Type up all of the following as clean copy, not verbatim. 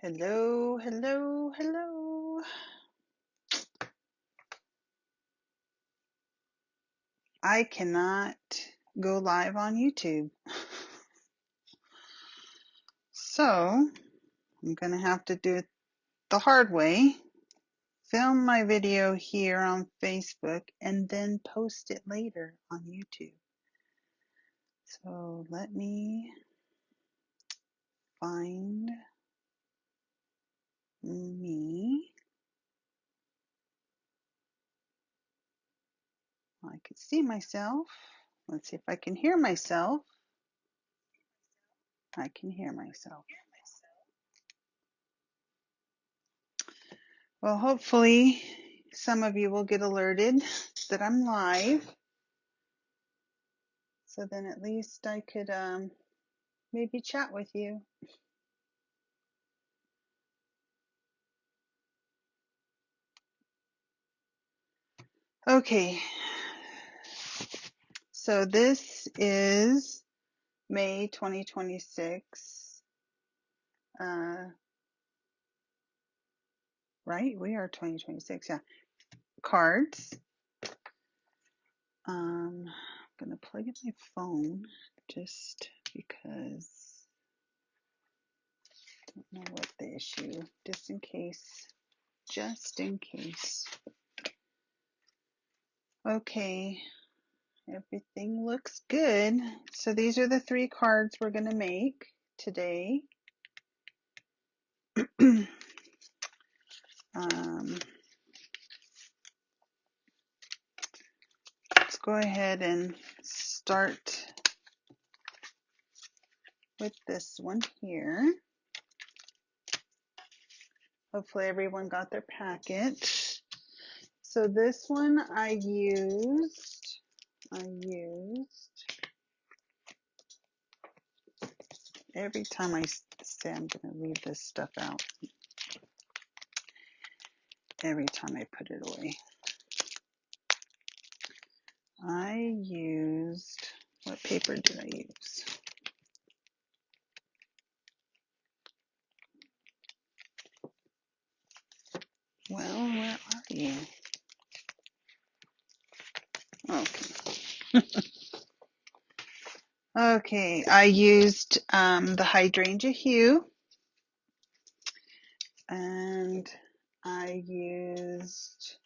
Hello, hello, hello. I cannot go live on YouTube. So I'm going to have to do it the hard way. Film my video here on Facebook and then post it later on YouTube. So let me find me. I can see myself. Let's see if I can hear myself. I can hear myself. Well, hopefully some of you will get alerted that I'm live. So then at least I could maybe chat with you. Okay. So this is May 2026. Right? We are 2026. Yeah. Cards. I'm going to plug in my phone just because I don't know what the issue, just in case. Just in case. Okay. Everything looks good. So these are the 3 cards we're going to make today. Let's go ahead and start with this one here. Hopefully everyone got their packet. So this one I used, every time I say I'm going to leave this stuff out, every time I put it away. I used, what paper did I use? Well, where are you? Okay. Okay, I used the Hydrangea Hue, and I used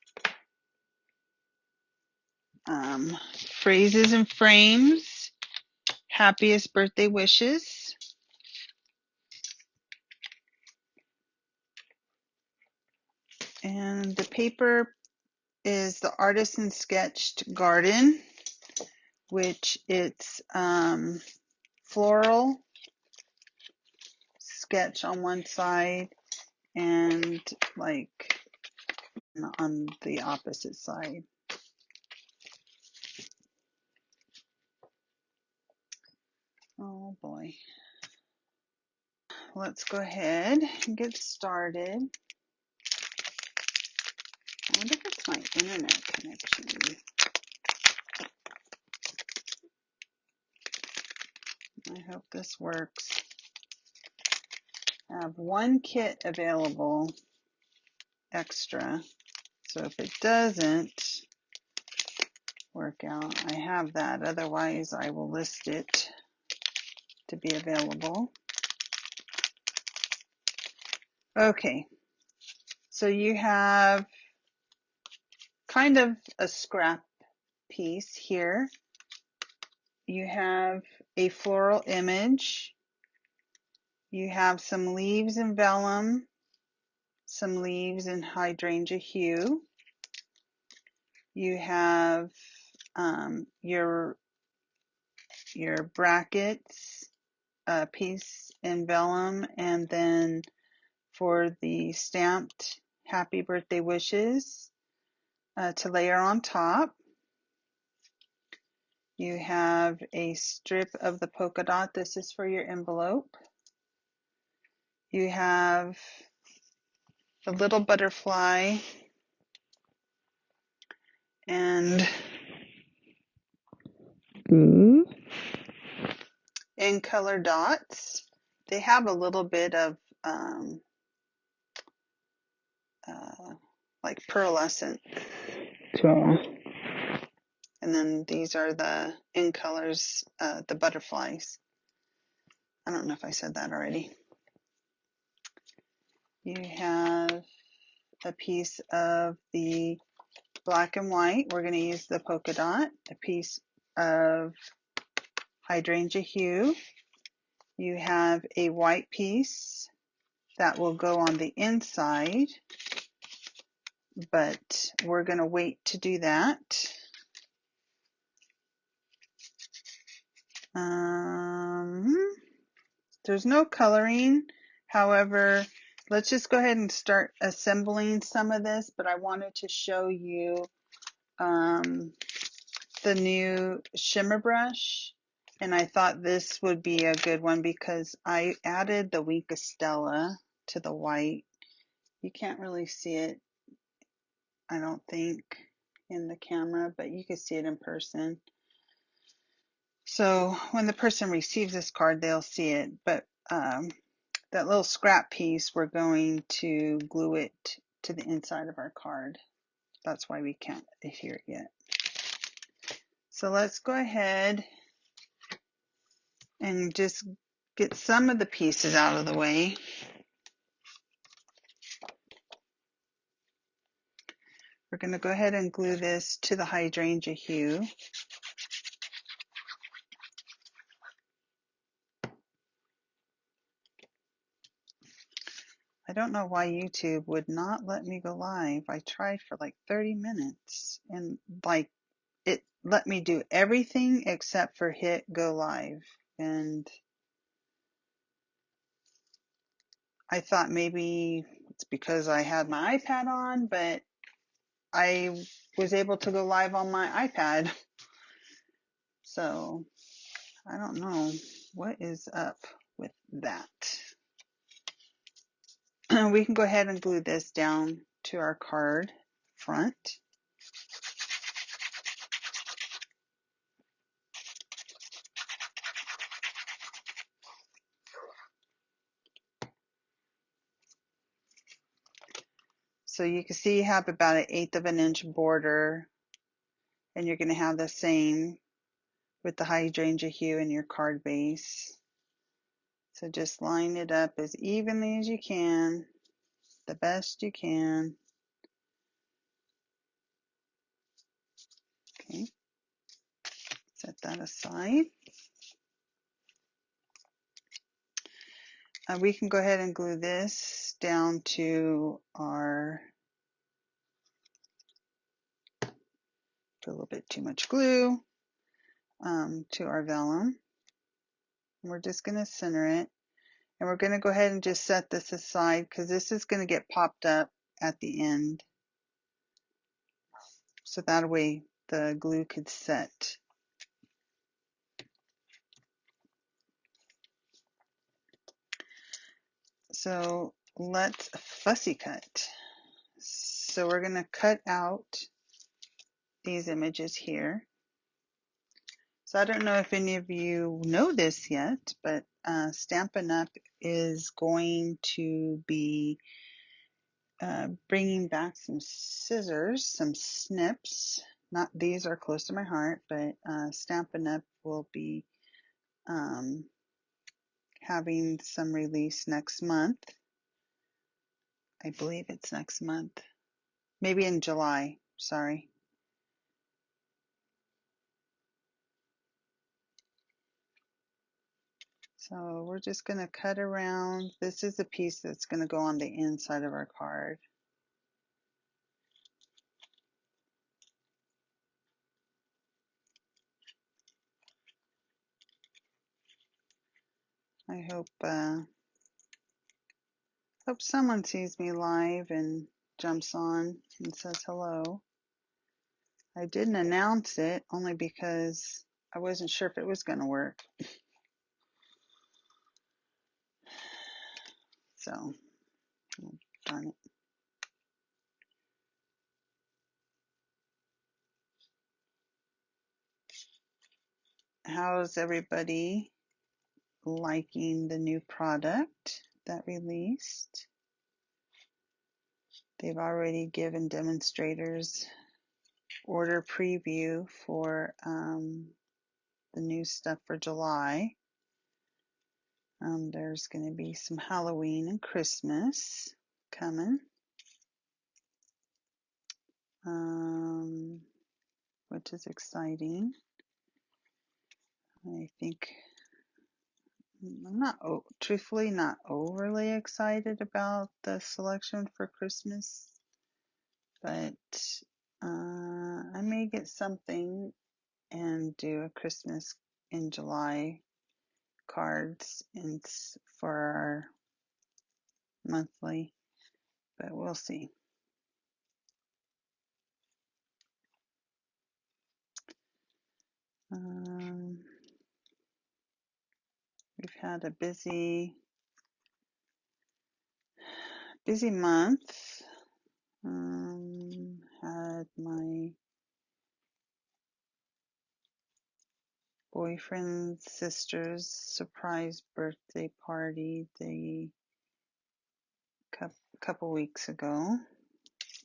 Phrases and Frames, Happiest Birthday Wishes. And the paper is the Artisan Sketched Garden, which it's floral sketch on one side and like on the opposite side. Oh boy. Let's go ahead and get started. I wonder if it's my internet connection. I hope this works. I have one kit available extra, so if it doesn't work out, I have that. Otherwise, I will list it to be available. Okay, so you have kind of a scrap piece here. You have a floral image. You have some leaves in vellum, some leaves in Hydrangea Hue. You have your brackets piece in vellum, and then for the stamped happy birthday wishes to layer on top. You have a strip of the polka dot. This is for your envelope. You have a little butterfly and in color dots. They have a little bit of like pearlescent. So, and then these are the in colors, the butterflies. I don't know if I said that already. You have a piece of the black and white. We're going to use the polka dot. A piece of hydrangea hue. You have a white piece that will go on the inside, but we're going to wait to do that. There's no coloring. However, let's just go ahead and start assembling some of this, but I wanted to show you the new shimmer brush, and I thought this would be a good one because I added the Wink of Stella to the white. You can't really see it, I don't think, in the camera, but you can see it in person. So when the person receives this card, they'll see it, but that little scrap piece, we're going to glue it to the inside of our card. That's why we can't adhere it yet. So let's go ahead and just get some of the pieces out of the way. We're going to go ahead and glue this to the hydrangea hue. I don't know why YouTube would not let me go live. I tried for like 30 minutes and like it let me do everything except for hit go live. And I thought maybe it's because I had my iPad on, but I was able to go live on my iPad. So I don't know what is up with that. We can go ahead and glue this down to our card front. So you can see you have about 1/8 of an inch border, and you're going to have the same with the hydrangea hue in your card base. So just line it up as evenly as you can, the best you can. Okay, set that aside. We can go ahead and glue this down to our, put a little bit too much glue, to our vellum. We're just going to center it, and we're going to go ahead and just set this aside because this is going to get popped up at the end. So that way the glue could set. So let's fussy cut. So we're going to cut out these images here. So I don't know if any of you know this yet, but Stampin' Up! Is going to be bringing back some scissors, some snips. Not these are close to my heart, but Stampin' Up! Will be having some release next month. I believe it's next month. Maybe in July, sorry. So we're just going to cut around. This is a piece that's going to go on the inside of our card. I hope someone sees me live and jumps on and says hello. I didn't announce it only because I wasn't sure if it was going to work. So, oh, darn it. How's everybody liking the new product that released? They've already given demonstrators order preview for the new stuff for July. There's going to be some Halloween and Christmas coming, which is exciting. I think I'm not, truthfully, not overly excited about the selection for Christmas, but I may get something and do a Christmas in July cards for our monthly, but we'll see. We've had a busy month. Had my boyfriend's sister's surprise birthday party the couple weeks ago,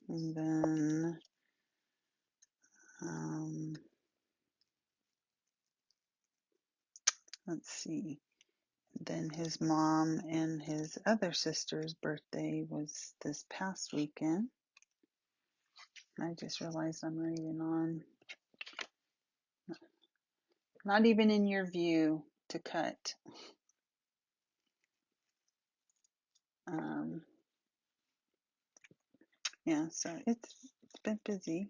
and then let's see. Then his mom and his other sister's birthday was this past weekend. I just realized I'm reading on. Not even in your view to cut. Yeah, so it's been busy.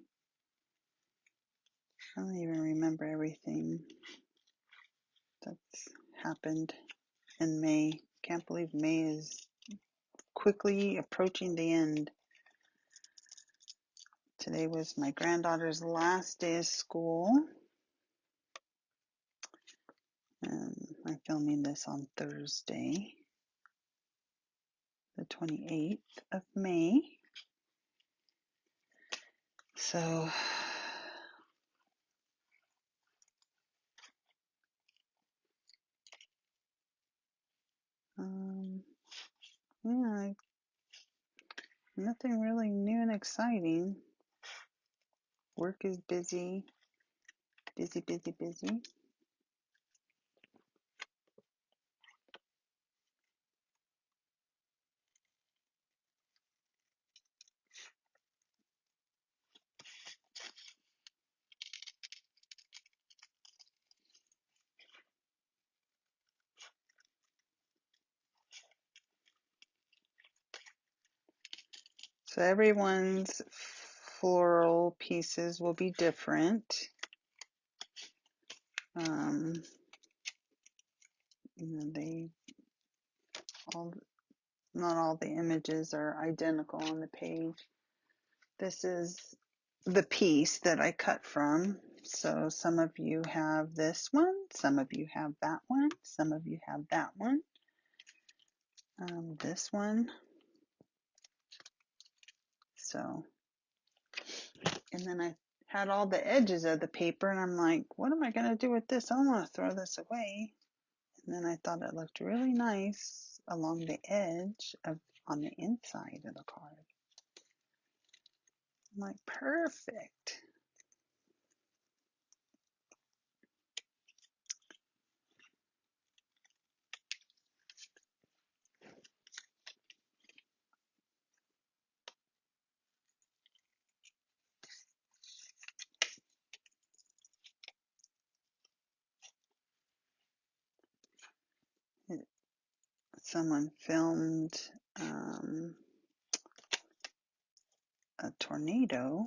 I don't even remember everything that's happened in May. Can't believe May is quickly approaching the end. Today was my granddaughter's last day of school. I'm filming this on Thursday, the 28th of May. So, yeah, nothing really new and exciting. Work is busy. Busy. So everyone's floral pieces will be different. Not all the images are identical on the page. This is the piece that I cut from. So some of you have this one, some of you have that one, some of you have that one, this one. So, and then I had all the edges of the paper, and I'm like, what am I going to do with this? I don't want to throw this away. And then I thought it looked really nice along the edge on the inside of the card. I'm like, perfect. Someone filmed a tornado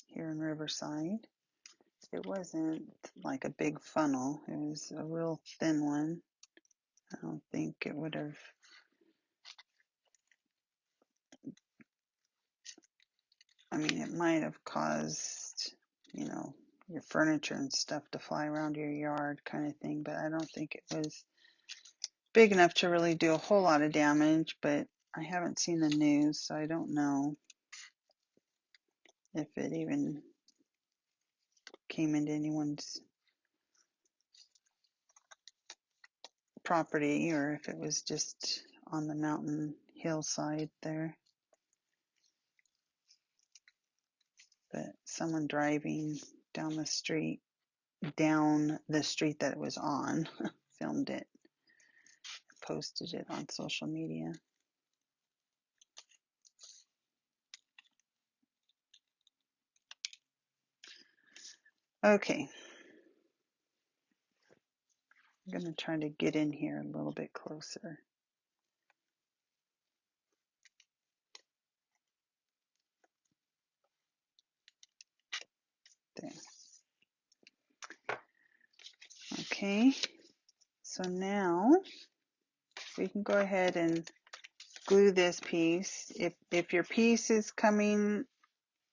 here in Riverside. It wasn't like a big funnel. It was a real thin one. I don't think it would have, I mean, it might have caused, your furniture and stuff to fly around your yard kind of thing, but I don't think it was big enough to really do a whole lot of damage. But I haven't seen the news, so I don't know if it even came into anyone's property or if it was just on the mountain hillside there. but someone driving down the street that it was on filmed it, posted it on social media. Okay, I'm going to try to get in here a little bit closer. There. Okay, so now we can go ahead and glue this piece. If your piece is coming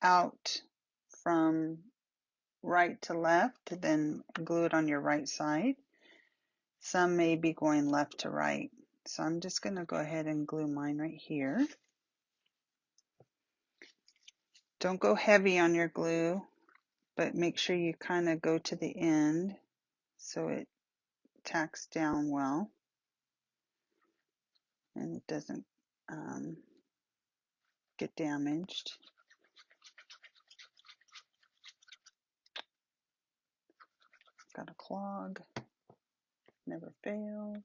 out from right to left, then glue it on your right side. Some may be going left to right. So I'm just going to go ahead and glue mine right here. Don't go heavy on your glue, but make sure you kind of go to the end so it tacks down well and it doesn't get damaged. Got a clog, never fails.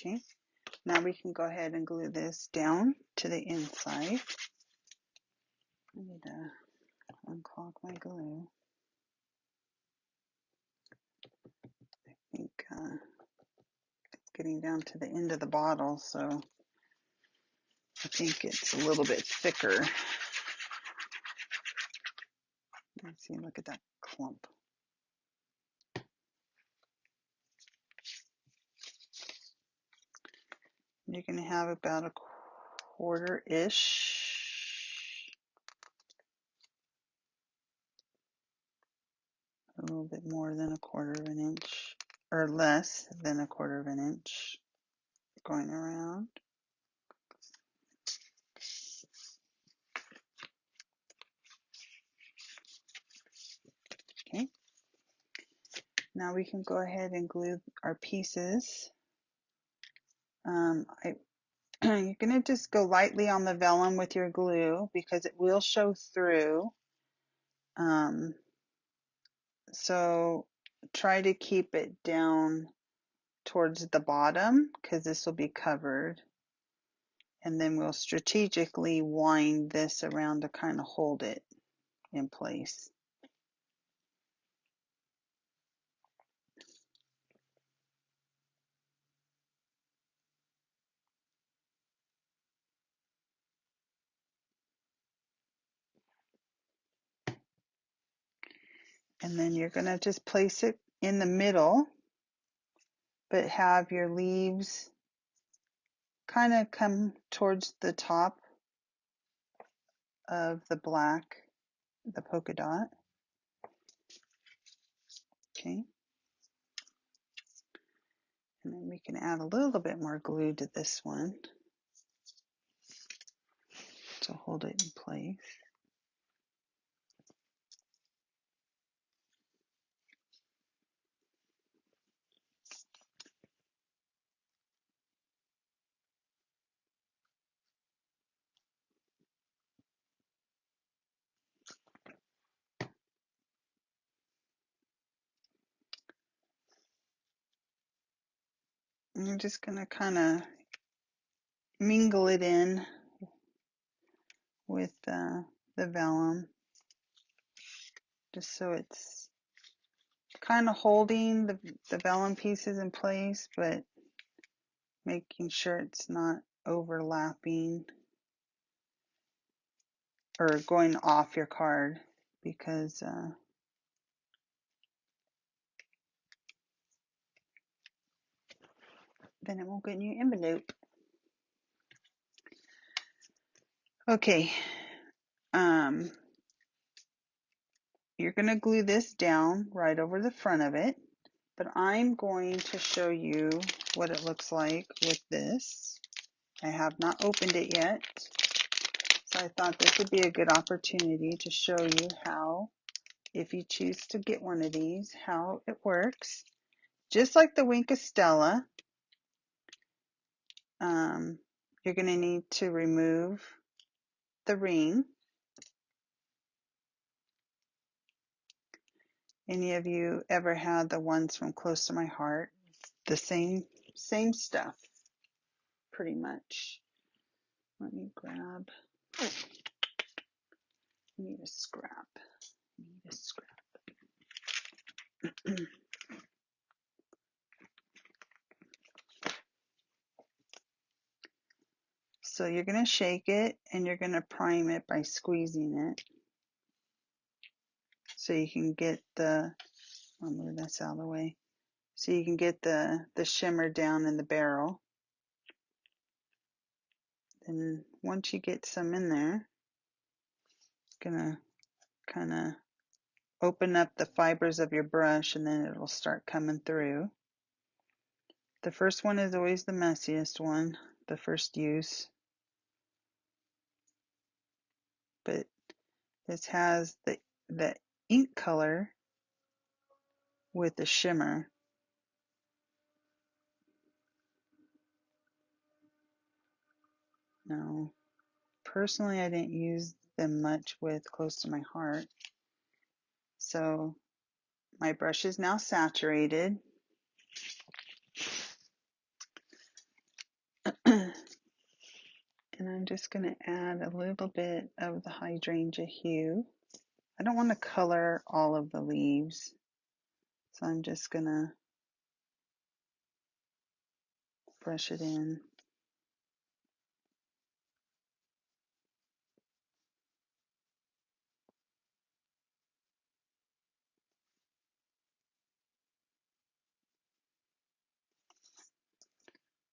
Okay, now we can go ahead and glue this down to the inside. I need to unclog my glue. I think it's getting down to the end of the bottle, so I think it's a little bit thicker. Let's see, look at that clump. You're going to have about a quarter-ish, a little bit more than a quarter of an inch, or less than a quarter of an inch going around. Okay, now we can go ahead and glue our pieces. You're going to just go lightly on the vellum with your glue because it will show through. So try to keep it down towards the bottom because this will be covered. And then we'll strategically wind this around to kind of hold it in place. And then you're going to just place it in the middle, but have your leaves kind of come towards the top of the black, the polka dot. Okay. And then we can add a little bit more glue to this one to hold it in place. And you're just going to kind of mingle it in with the vellum, just so it's kind of holding the vellum pieces in place, but making sure it's not overlapping or going off your card, because then it won't get in your envelope. Okay, you're going to glue this down right over the front of it, but I'm going to show you what it looks like with this. I have not opened it yet, so I thought this would be a good opportunity to show you how, if you choose to get one of these, how it works. Just like the Wink of Stella, you're going to need to remove the ring. Any of you ever had the ones from Close to My Heart? The same stuff, pretty much. Let me grab. I need a scrap. Need a scrap. So you're going to shake it and you're going to prime it by squeezing it. So you can get the, I'll move this out of the way. So you can get the shimmer down in the barrel. Then once you get some in there, gonna kind of open up the fibers of your brush and then it'll start coming through. The first one is always the messiest one, the first use. But this has the ink color with the shimmer. Now, personally, I didn't use them much with Close to My Heart. So my brush is now saturated. And I'm just going to add a little bit of the hydrangea hue. I don't want to color all of the leaves, so I'm just going to brush it in.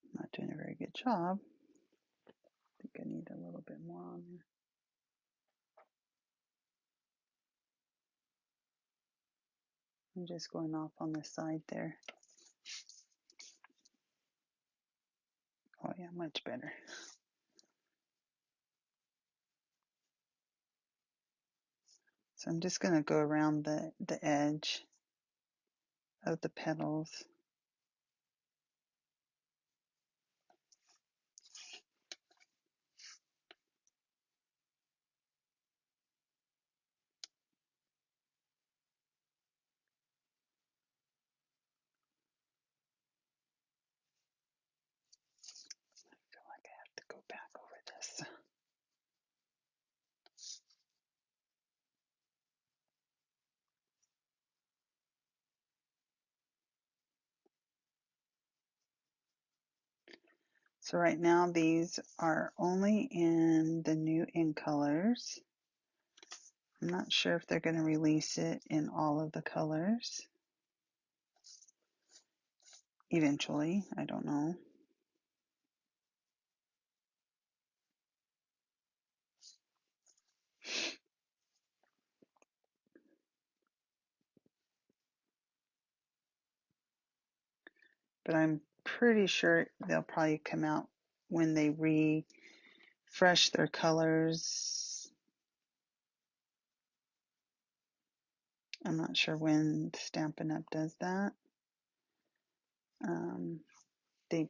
I'm not doing a very good job. I think I need a little bit more on there. I'm just going off on the side there. Oh yeah, much better. So I'm just going to go around the edge of the petals. I feel like I have to go back over this. So right now these are only in the new in colors. I'm not sure if they're going to release it in all of the colors. Eventually, I don't know. But I'm pretty sure they'll probably come out when they refresh their colors. I'm not sure when Stampin' Up! Does that. They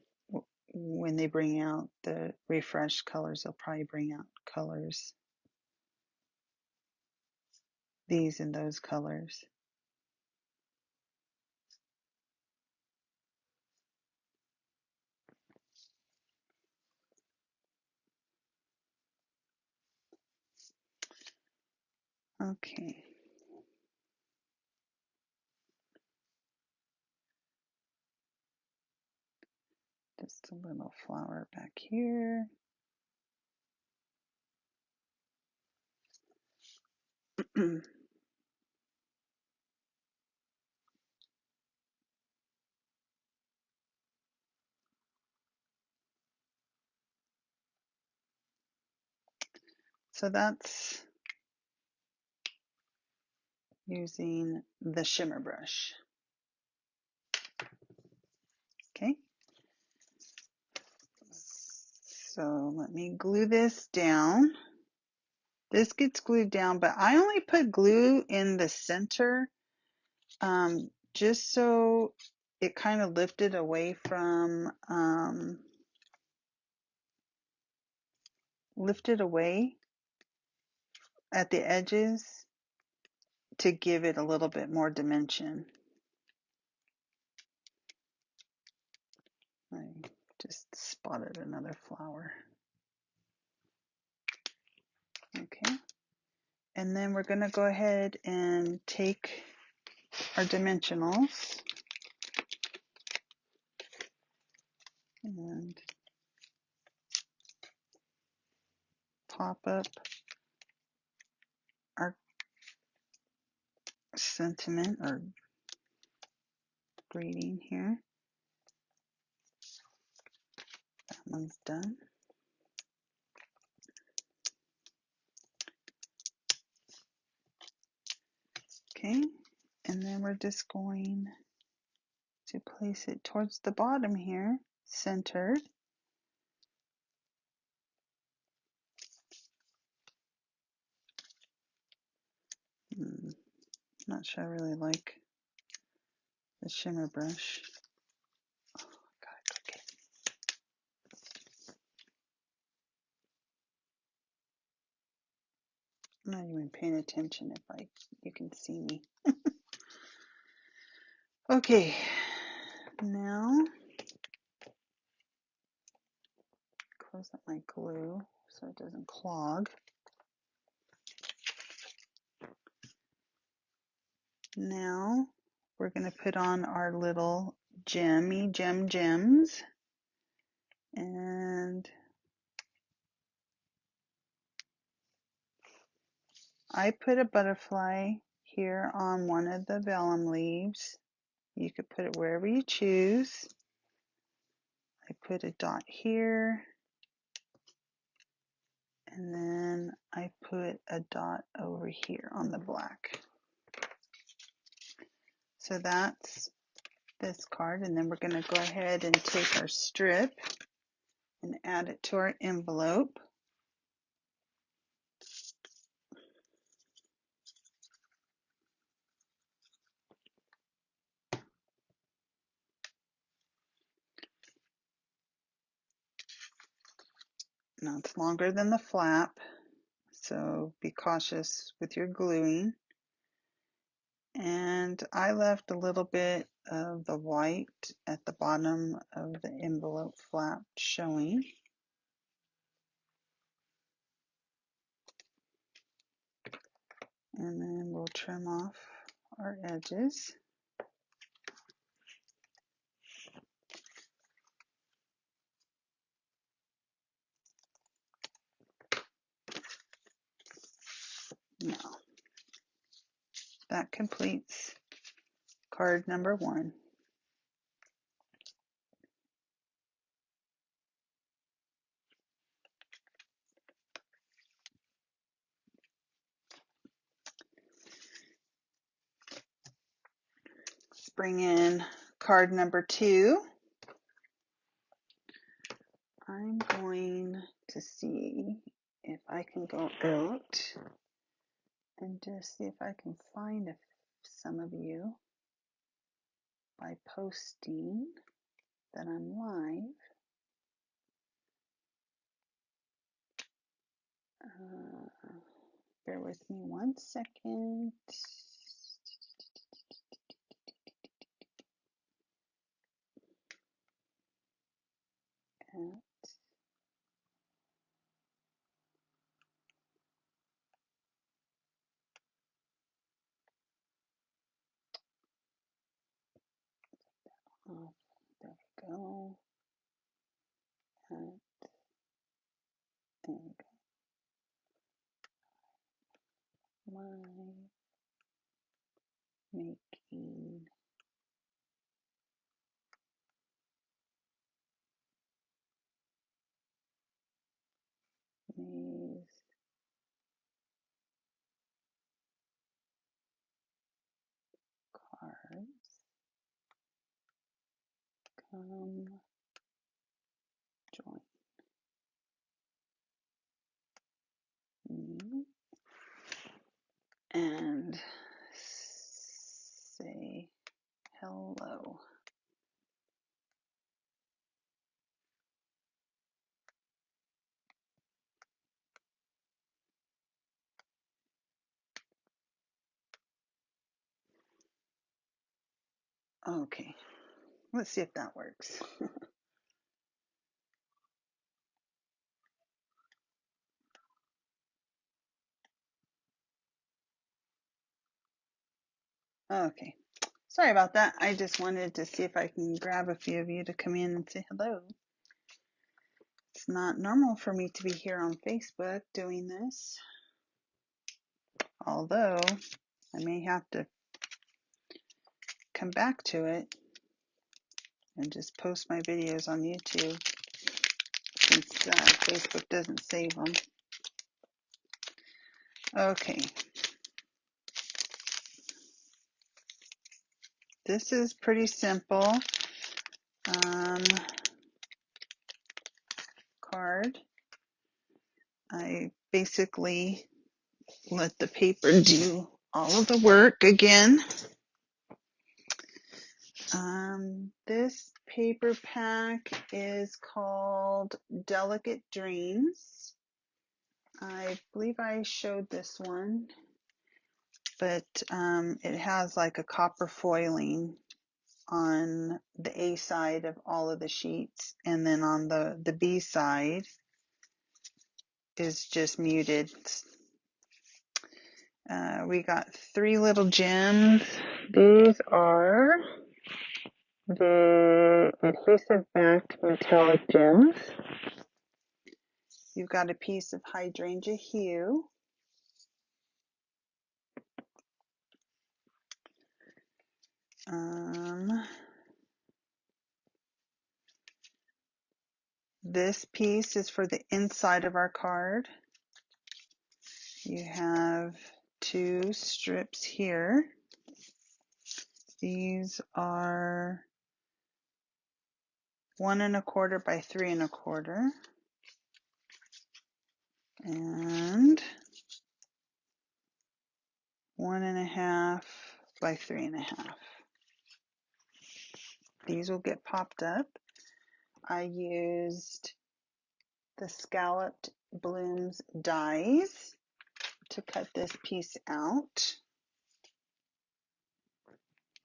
when they bring out the refreshed colors, they'll probably bring out colors, these and those colors. Okay. Just a little flower back here. So that's using the shimmer brush. Okay. So let me glue this down. This gets glued down, but I only put glue in the center just so it kind of lifted away from, lifted away at the edges to give it a little bit more dimension. I just spotted another flower. Okay. And then we're going to go ahead and take our dimensionals and pop up our sentiment or greeting here. That one's done. Okay, and then we're just going to place it towards the bottom here, centered. Not sure I really like the shimmer brush. Oh, God, okay. I'm not even paying attention if you can see me. Okay, now close up my glue so it doesn't clog. Now we're going to put on our little gems, and I put a butterfly here on one of the vellum leaves. You could put it wherever you choose. I put a dot here, and then I put a dot over here on the black. So that's this card, and then we're going to go ahead and take our strip and add it to our envelope. Now it's longer than the flap, so be cautious with your gluing. And I left a little bit of the white at the bottom of the envelope flap showing. And then we'll trim off our edges. Now, that completes card number 1. Let's bring in card number 2. I'm going to see if I can go out and just see if I can find some of you by posting that I'm live. Bear with me 1 second. There we go. And there we go. Making these cards. Join me and say hello. Okay, let's see if that works. Okay, sorry about that. I just wanted to see if I can grab a few of you to come in and say hello. It's not normal for me to be here on Facebook doing this, although I may have to come back to it and just post my videos on YouTube since Facebook doesn't save them. Okay, this is pretty simple. Card. I basically let the paper do all of the work again. This paper pack is called Delicate Dreams. I believe I showed this one, but it has like a copper foiling on the A side of all of the sheets, and then on the B side is just muted. We got 3 little gems. These are the adhesive backed metallic gems. You've got a piece of hydrangea hue. This piece is for the inside of our card. You have 2 strips here. These are 1 1/4 by 3 1/4, and 1 1/2 by 3 1/2. These will get popped up. I used the Scalloped Blooms dies to cut this piece out.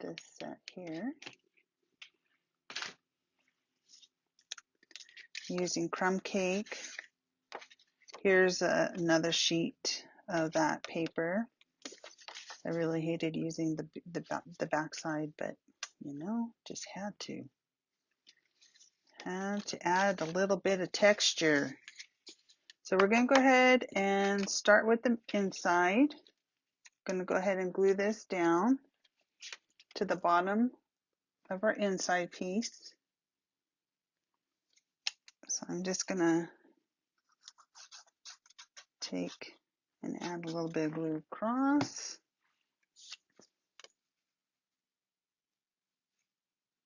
This set here. Using crumb cake. Here's another sheet of that paper. I really hated using the back side, but you know, just had to. Had to add a little bit of texture. So we're going to go ahead and start with the inside. I'm going to go ahead and glue this down to the bottom of our inside piece. So I'm just going to take and add a little bit of glue across.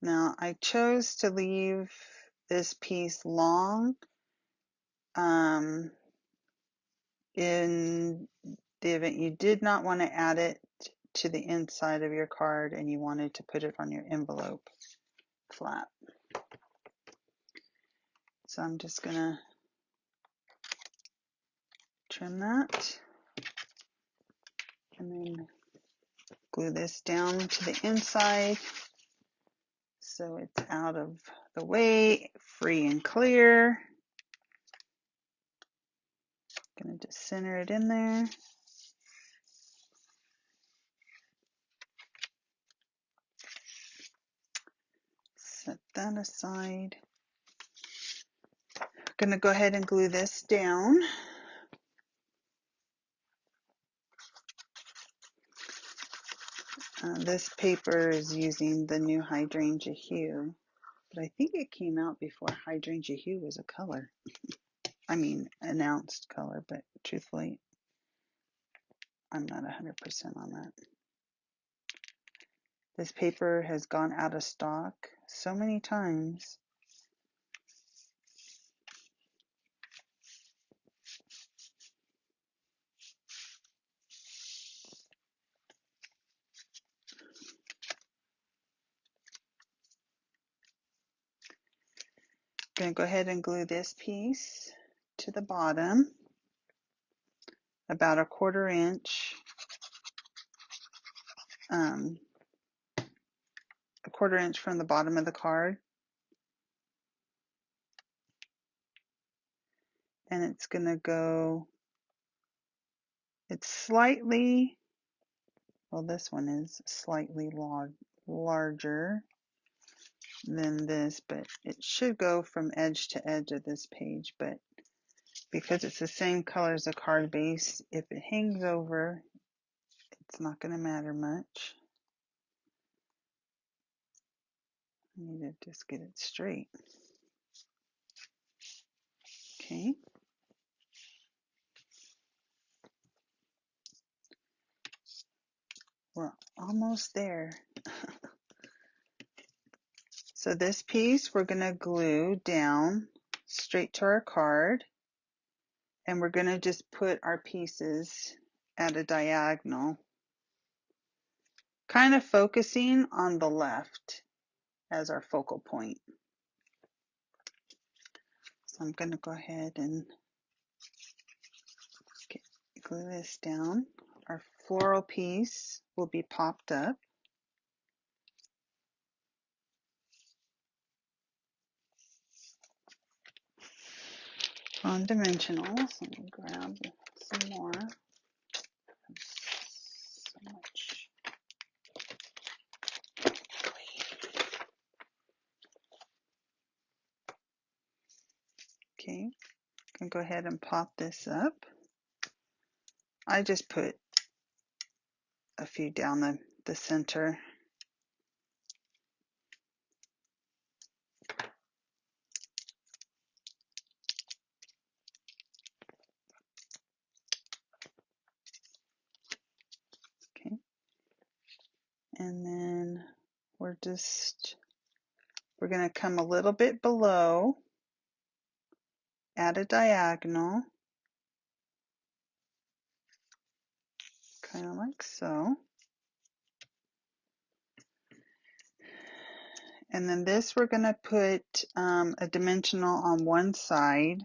Now I chose to leave this piece long in the event you did not want to add it to the inside of your card and you wanted to put it on your envelope flap. So I'm just going to trim that and then glue this down to the inside so it's out of the way, free and clear. Going to just center it in there. Set that aside. Going to go ahead and glue this down. This paper is using the new hydrangea hue, but I think it came out before hydrangea hue was a color. I mean, announced color, but truthfully, I'm not 100% on that. This paper has gone out of stock so many times. I'm going to go ahead and glue this piece to the bottom, about a 1/4 inch, a 1/4 inch from the bottom of the card. And it's going to go, it's slightly, well, this one is slightly larger than this, but it should go from edge to edge of this page. But because it's the same color as the card base, if it hangs over, it's not going to matter much. I need to just get it straight. Okay. We're almost there. So this piece we're going to glue down straight to our card, and we're going to just put our pieces at a diagonal, kind of focusing on the left as our focal point. So I'm going to go ahead and glue this down. Our floral piece will be popped up. On dimensionals, let me grab some more. So much. Okay, I'm going to go ahead and pop this up. I just put a few down the center. Okay, and then we're going to come a little bit below, add a diagonal, kind of like so. And then this we're going to put a dimensional on one side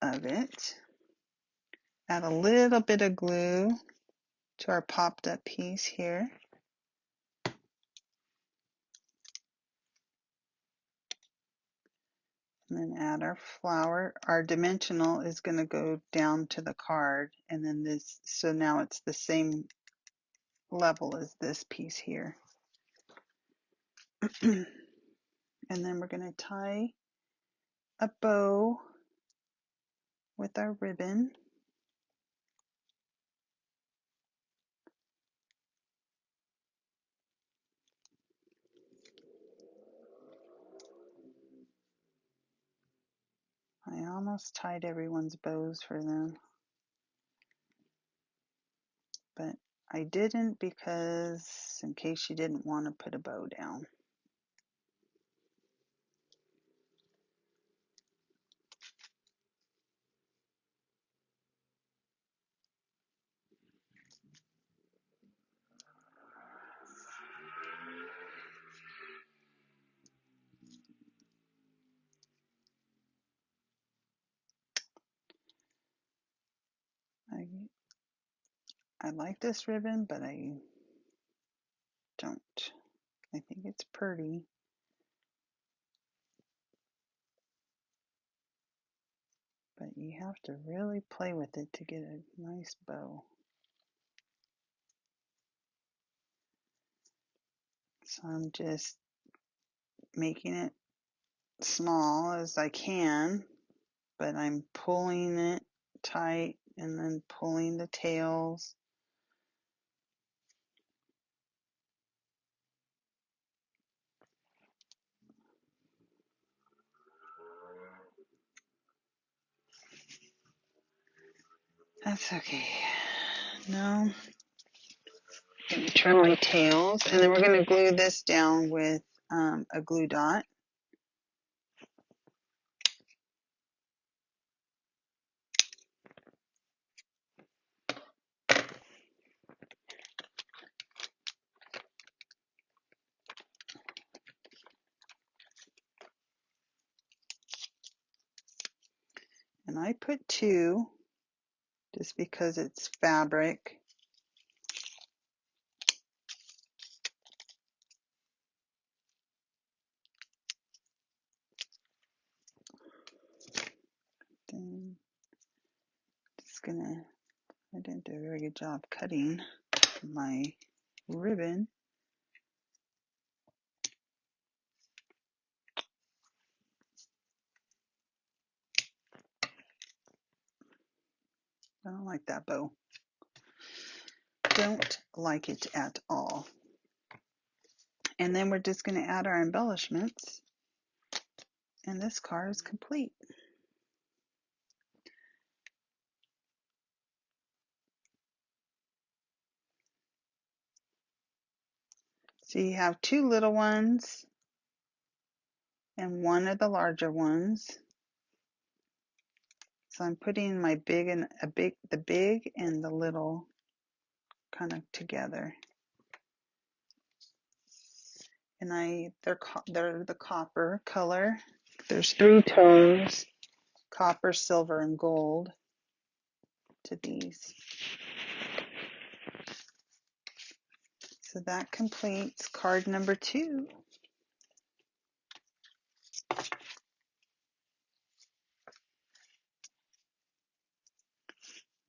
of it. Add a little bit of glue to our popped up piece here. And then add our flower. Our dimensional is going to go down to the card, and then this, so now it's the same level as this piece here. And then we're going to tie a bow with our ribbon. I almost tied everyone's bows for them, but I didn't, because in case you didn't want to put a bow down. I like this ribbon, but I don't. I think it's pretty. But you have to really play with it to get a nice bow. So I'm just making it small as I can, but I'm pulling it tight and then pulling the tails. That's okay. No. going to trim my tails, and then we're going to glue this down with a glue dot. And I put 2 just because it's fabric. Then just gonna, I didn't do a very good job cutting my ribbon. I don't like that bow. Don't like it at all. And then we're just going to add our embellishments, and this card is complete. So you have 2 little ones and 1 of the larger ones. So I'm putting my the big and the little kind of together. And they're the copper color. There's 3 tones: copper, silver, and gold to these. So that completes card number 2.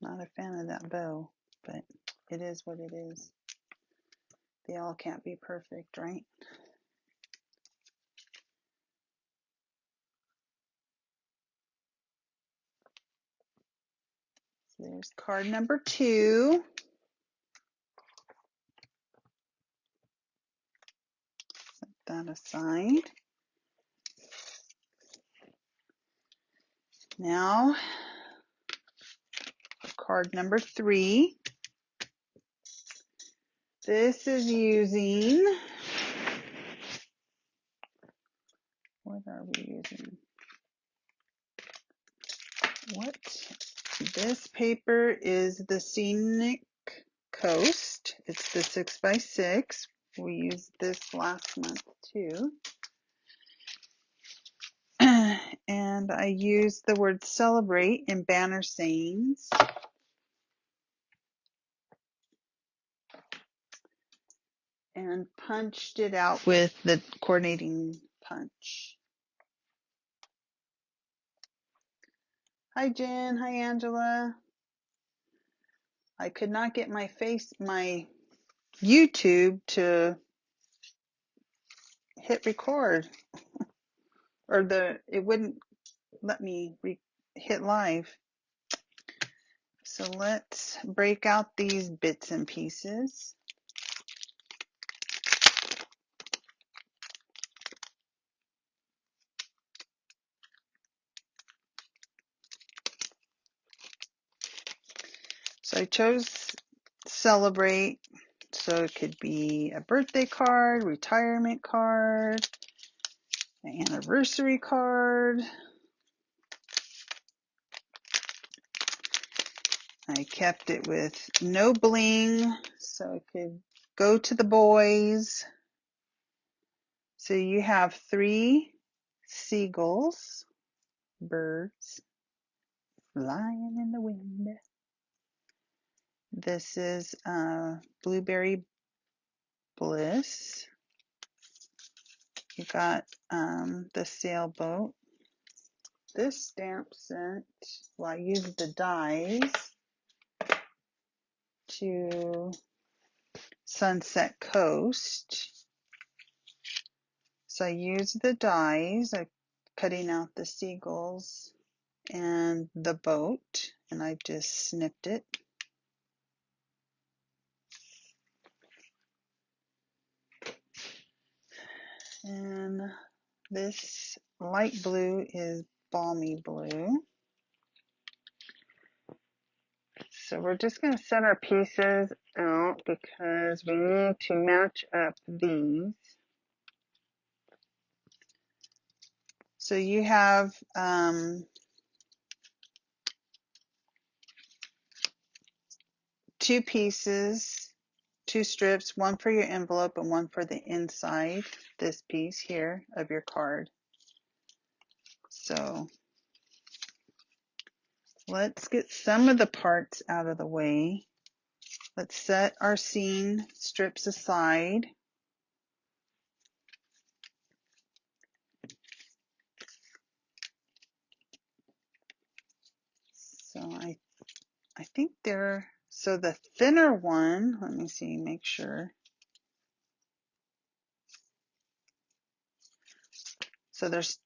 Not a fan of that bow, but it is what it is. They all can't be perfect, right? So there's card number 2. Set that aside. Now, card number 3. This is using, what are we using? This paper is the Scenic Coast. It's the 6x6. We used this last month too. And I used the word celebrate in banner sayings. And punched it out with the coordinating punch. Hi Jen, hi Angela. I could not get my YouTube to hit record, or it wouldn't let me hit live. So let's break out these bits and pieces. So I chose celebrate, so it could be a birthday card, retirement card, an anniversary card. I kept it with no bling, so it could go to the boys. So you have 3 seagulls, birds, flying in the wind. This is Blueberry Bliss. You got the sailboat. This stamp set, well, I used the dies to Sunset Coast. So I used the dies, I'm cutting out the seagulls and the boat, and I just snipped it. And this light blue is balmy blue. So we're just going to set our pieces out because we need to match up these. So you have two pieces, two strips, one for your envelope and one for the inside, this piece here of your card. So let's get some of the parts out of the way. Let's set our scene strips aside. So I think they're, so the thinner one, let me see, make sure. So there's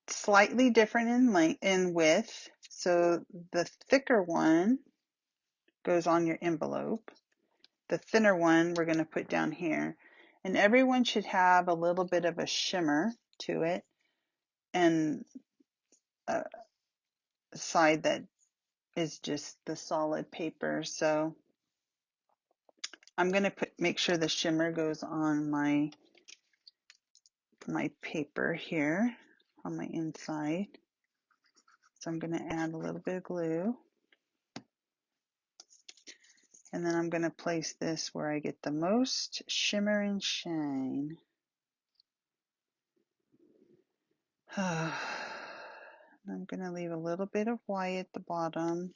slightly different in length, in width. So the thicker one goes on your envelope. The thinner one we're going to put down here. And everyone should have a little bit of a shimmer to it and a side that is just the solid paper. So I'm going to make sure the shimmer goes on my paper here on my inside. So I'm going to add a little bit of glue. And then I'm going to place this where I get the most shimmer and shine. I'm going to leave a little bit of white at the bottom.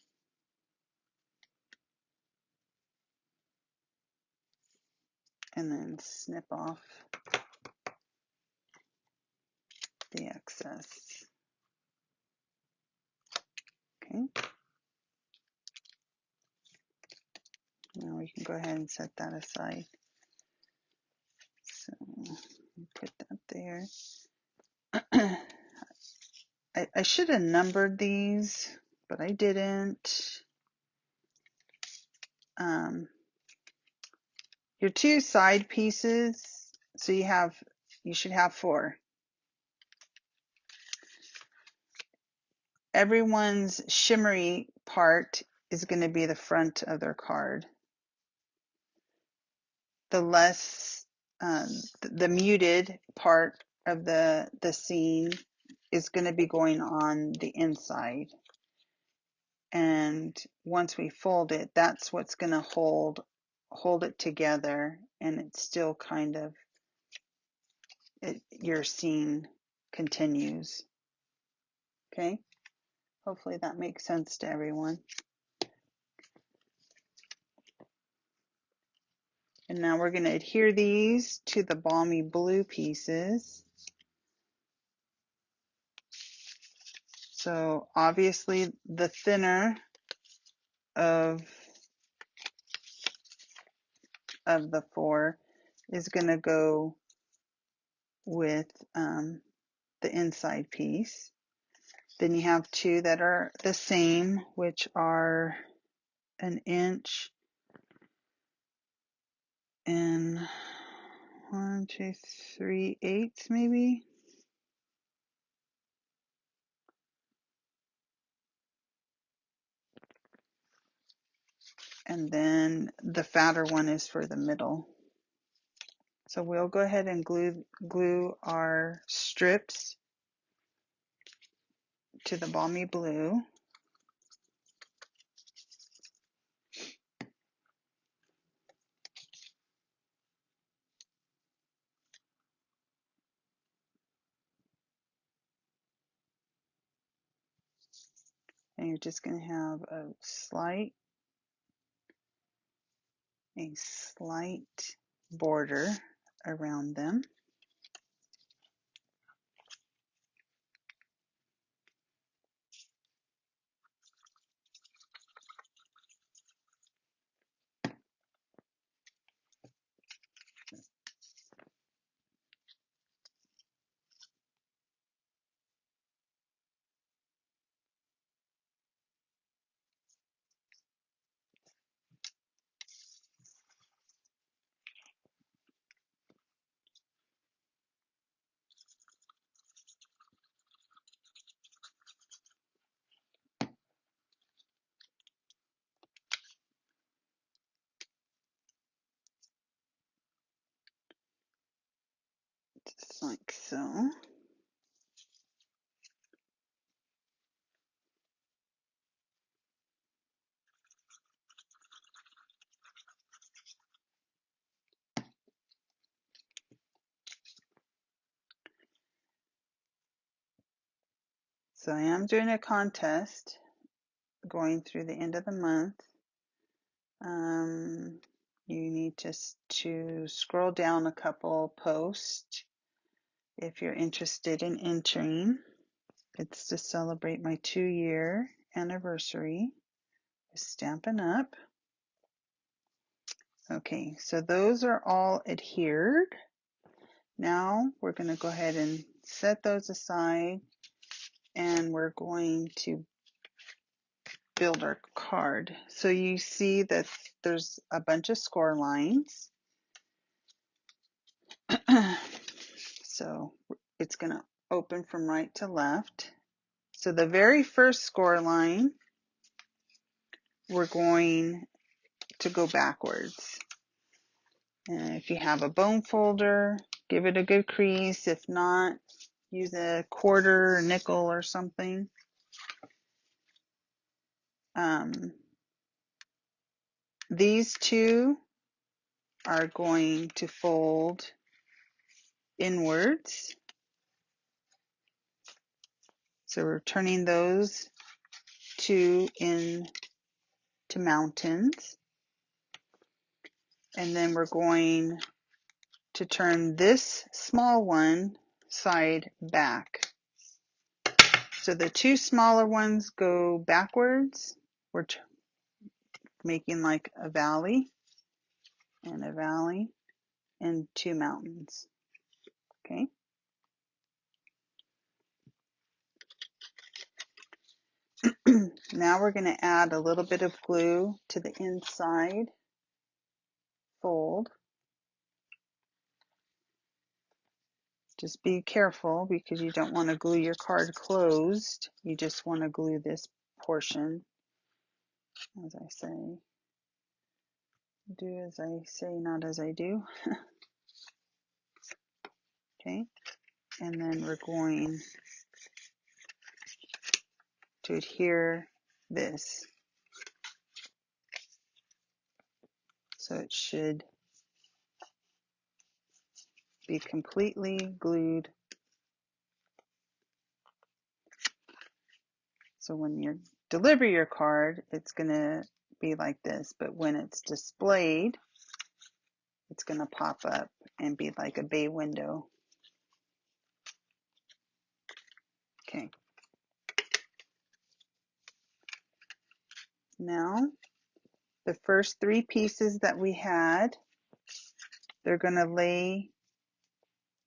And then snip off the excess. Okay. Now we can go ahead and set that aside. So put that there. I should have numbered these, but I didn't. Your two side pieces, so you should have 4. Everyone's shimmery part is going to be the front of their card. The less, the muted part of the scene is going to be going on the inside. And once we fold it, that's what's going to hold it together, and it's still kind of, your scene continues. Okay? Hopefully that makes sense to everyone. And now we're going to adhere these to the balmy blue pieces. So obviously the thinner of the 4 is going to go with the inside piece. Then you have 2 that are the same, which are 1 inch and 1, 2, 3/8 maybe. And then the fatter one is for the middle. So we'll go ahead and glue our strips to the balmy blue. And you're just going to have a slight border around them. So I am doing a contest going through the end of the month. You need just to scroll down a couple posts if you're interested in entering. It's to celebrate my 2-year anniversary with Stampin' Up. Okay, so those are all adhered. Now we're going to go ahead and set those aside, and we're going to build our card. So you see that there's a bunch of score lines. So it's going to open from right to left. So the very first score line, we're going to go backwards. And if you have a bone folder, give it a good crease. If not, use a quarter, a nickel, or something. These two are going to fold inwards. So we're turning those two into mountains. And then we're going to turn this small one side back. So the two smaller ones go backwards. We're making like a valley and two mountains. Okay. Now we're going to add a little bit of glue to the inside fold. Just be careful because you don't want to glue your card closed. You just want to glue this portion. As I say, do as I say, not as I do. Okay, and then we're going to adhere this. So it should be completely glued. So when you deliver your card, it's going to be like this, but when it's displayed, it's going to pop up and be like a bay window. Okay. Now, the first three pieces that we had, they're going to lay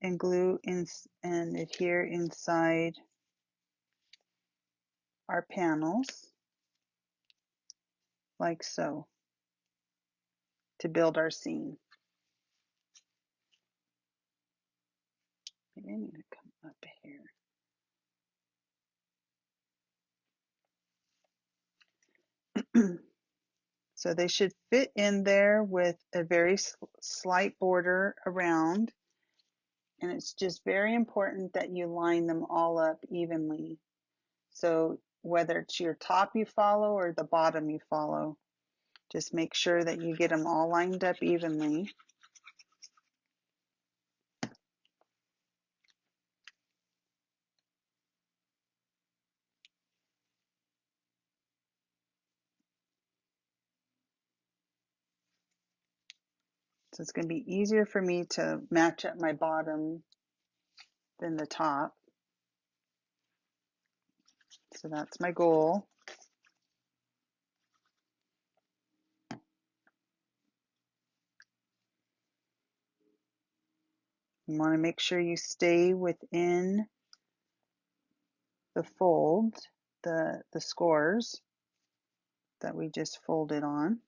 and glue in and adhere inside our panels, like so, to build our scene. Maybe I need to come up here. So they should fit in there with a very slight border around. And it's just very important that you line them all up evenly. So whether it's your top you follow or the bottom you follow, just make sure that you get them all lined up evenly. So it's going to be easier for me to match up my bottom than the top. So that's my goal. You want to make sure you stay within the fold, the scores that we just folded on.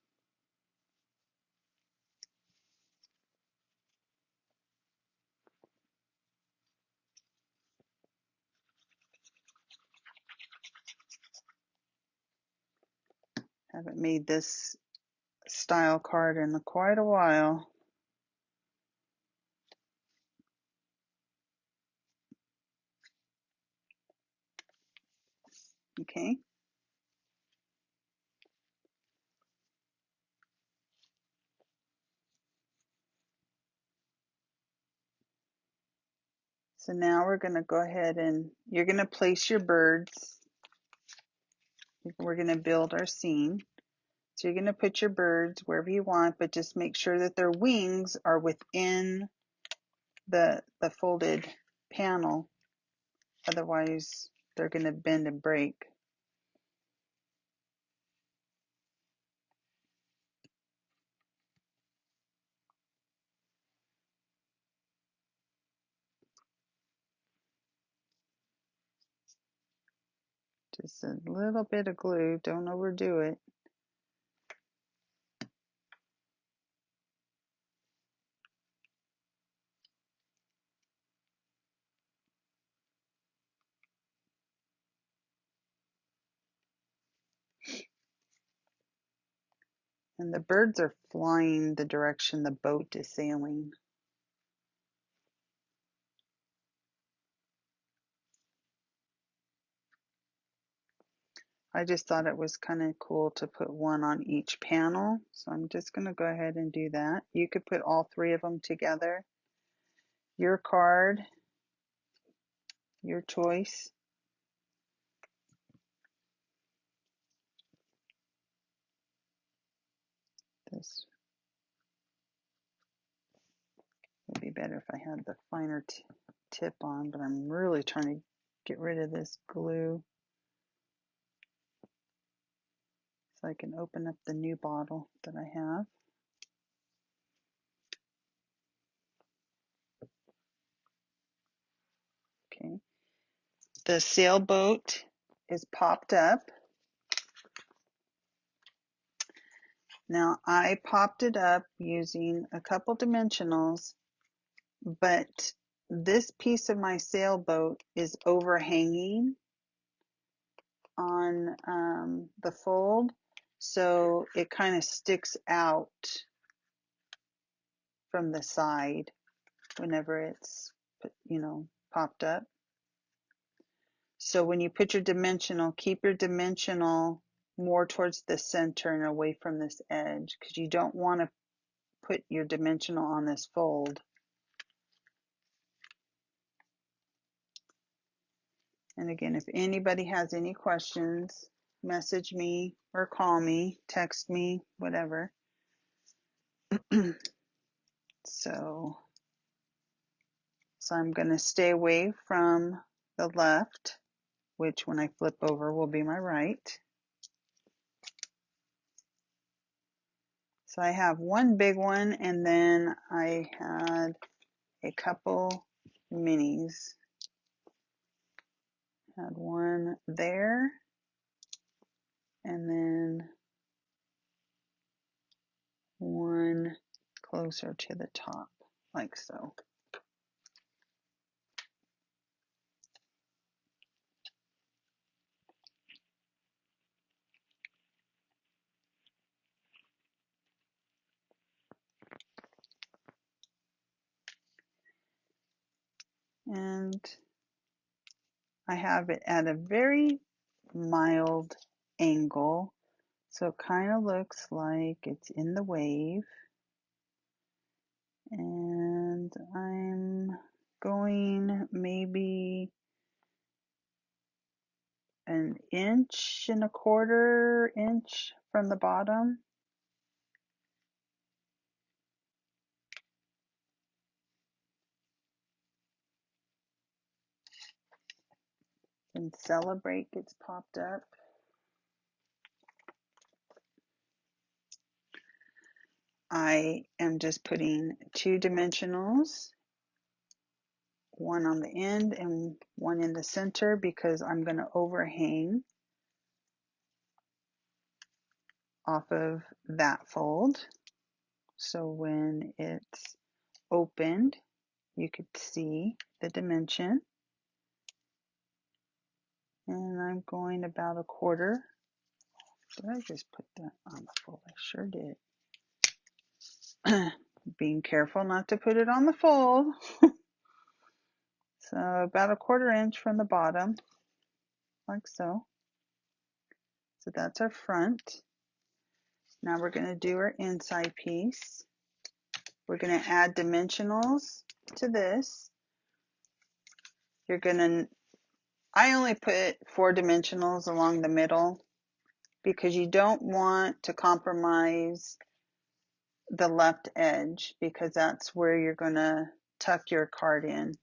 Haven't made this style card in quite a while. Okay. So now we're going to go ahead and you're going to place your birds. We're going to build our scene. So you're going to put your birds wherever you want, but just make sure that their wings are within the folded panel. Otherwise, they're going to bend and break. Just a little bit of glue. Don't overdo it. And the birds are flying the direction the boat is sailing. I just thought it was kind of cool to put one on each panel. So I'm just going to go ahead and do that. You could put all three of them together. Your card, your choice. This would be better if I had the finer tip on, but I'm really trying to get rid of this glue so I can open up the new bottle that I have. Okay. The sailboat is popped up. Now I popped it up using a couple dimensionals, but this piece of my sailboat is overhanging on the fold, so it kind of sticks out from the side whenever it's, popped up. So when you put your dimensional, keep your dimensional more towards the center and away from this edge, because you don't want to put your dimensional on this fold. And again, if anybody has any questions, message me or call me, text me, whatever. So I'm going to stay away from the left, which when I flip over will be my right. So I have one big one, and then I had a couple minis. Had one there, and then one closer to the top, like so. And I have it at a very mild angle, so it kind of looks like it's in the wave. And I'm going maybe 1.25 inches from the bottom. And Celebrate gets popped up. I am just putting 2 dimensionals, one on the end and one in the center, because I'm going to overhang off of that fold. So when it's opened, you could see the dimension. And I'm going about 1/4. Did I just put that on the fold? I sure did. Being careful not to put it on the fold. So about 1/4 inch from the bottom, like so. So that's our front. Now we're going to do our inside piece. We're going to add dimensionals to this. You're going to, I only put 4 dimensionals along the middle because you don't want to compromise the left edge because that's where you're going to tuck your card in.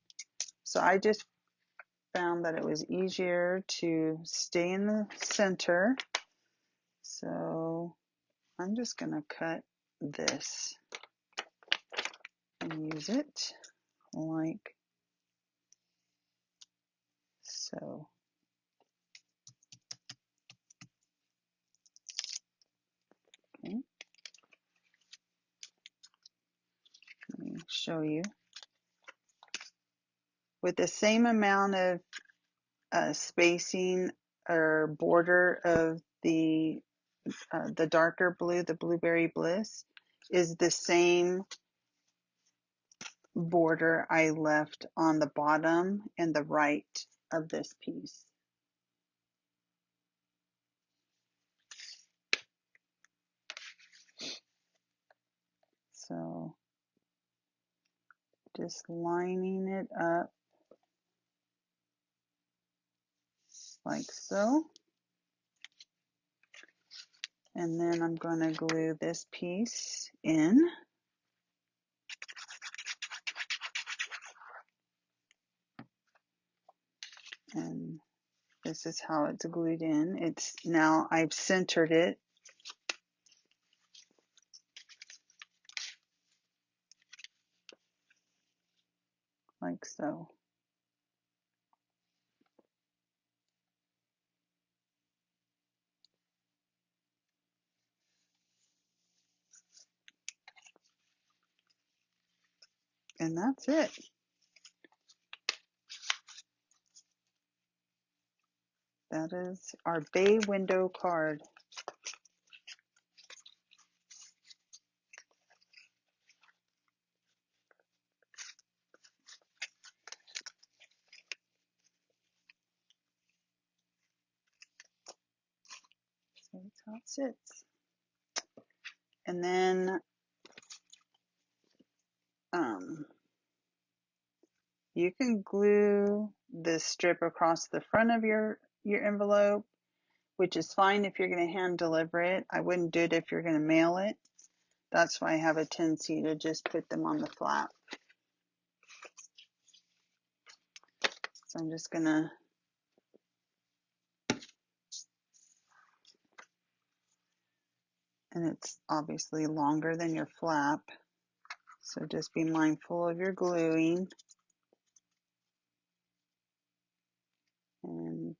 So I just found that it was easier to stay in the center. So I'm just going to cut this and use it like so. Okay, let me show you. With the same amount of spacing or border of the darker blue, the Blueberry Bliss, is the same border I left on the bottom and the right of this piece. So just lining it up like so. And then I'm going to glue this piece in. And this is how it's glued in. It's now I've centered it. Like so. And that's it. That is our bay window card. So that's how it sits. And then you can glue this strip across the front of your envelope, which is fine if you're going to hand deliver it. I wouldn't do it if you're going to mail it. That's why I have a tendency to just put them on the flap. So I'm just going to and it's obviously longer than your flap. So just be mindful of your gluing. And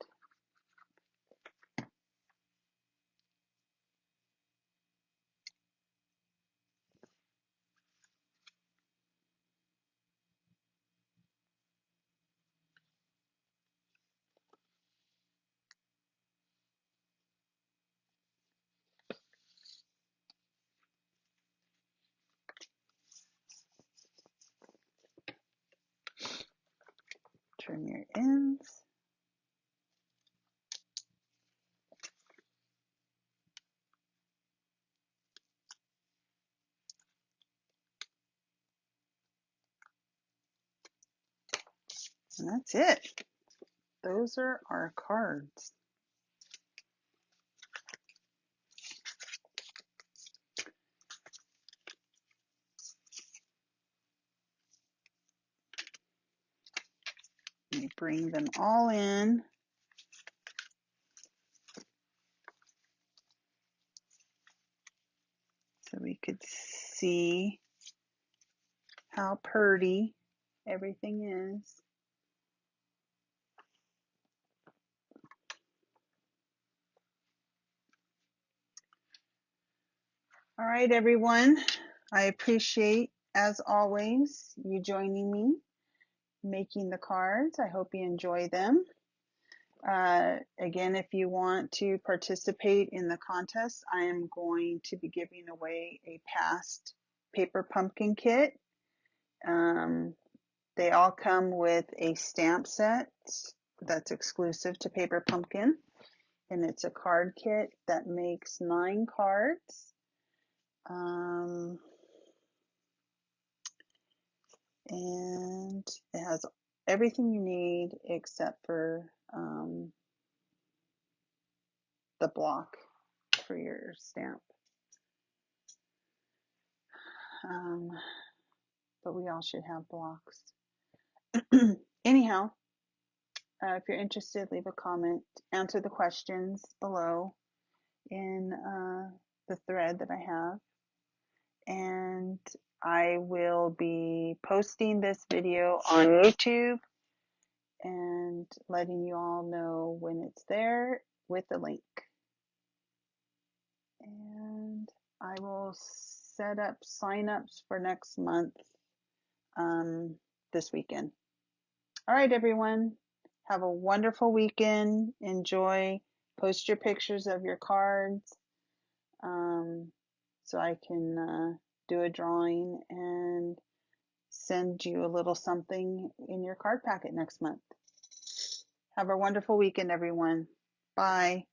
trim your ends. And that's it. Those are our cards. Let me bring them all in. So we could see how pretty everything is. All right, everyone. I appreciate, as always, you joining me, making the cards. I hope you enjoy them. Again, if you want to participate in the contest, I am going to be giving away a past paper pumpkin kit. They all come with a stamp set that's exclusive to Paper Pumpkin. and it's a card kit that makes 9 cards. And it has everything you need except for the block for your stamp. But we all should have blocks. Anyhow, if you're interested, leave a comment, answer the questions below in the thread that I have. And I will be posting this video on YouTube and letting you all know when it's there with the link. And I will set up signups for next month this weekend. All right, everyone. Have a wonderful weekend. Enjoy. Post your pictures of your cards so I can do a drawing and send you a little something in your card packet next month. Have a wonderful weekend, everyone. Bye.